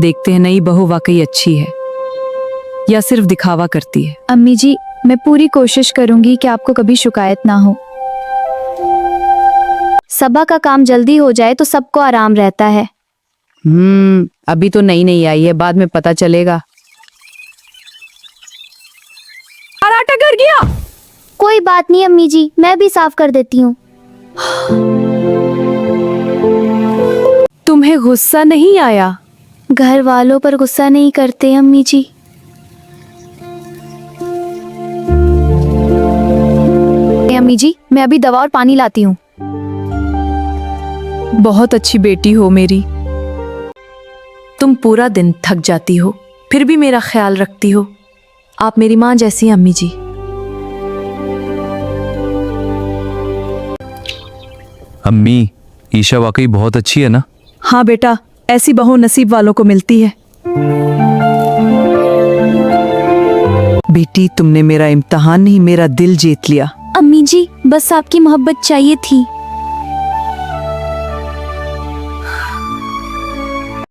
देखते हैं नई बहू वाकई अच्छी है या सिर्फ दिखावा करती है। अम्मी जी, मैं पूरी कोशिश करूंगी कि आपको कभी शिकायत ना हो। सबा का काम जल्दी हो जाए तो सबको आराम रहता है। अभी तो नई आई है, बाद में पता चलेगा। आटा गिर गया। कोई बात नहीं अम्मी जी, मैं भी साफ कर देती हूँ। तुम्हें गुस्सा नहीं आया? घर वालों पर गुस्सा नहीं करते अम्मी जी। अम्मी जी, मैं अभी दवा और पानी लाती हूँ। बहुत अच्छी बेटी हो मेरी। तुम पूरा दिन थक जाती हो फिर भी मेरा ख्याल रखती हो। आप मेरी माँ जैसी हैं अम्मी जी। अम्मी, ईशा वाकई बहुत अच्छी है ना? हाँ बेटा, ऐसी बहू नसीब वालों को मिलती है। बेटी, तुमने मेरा इम्तिहान नहीं मेरा दिल जीत लिया। अम्मी जी, बस आपकी मोहब्बत चाहिए थी।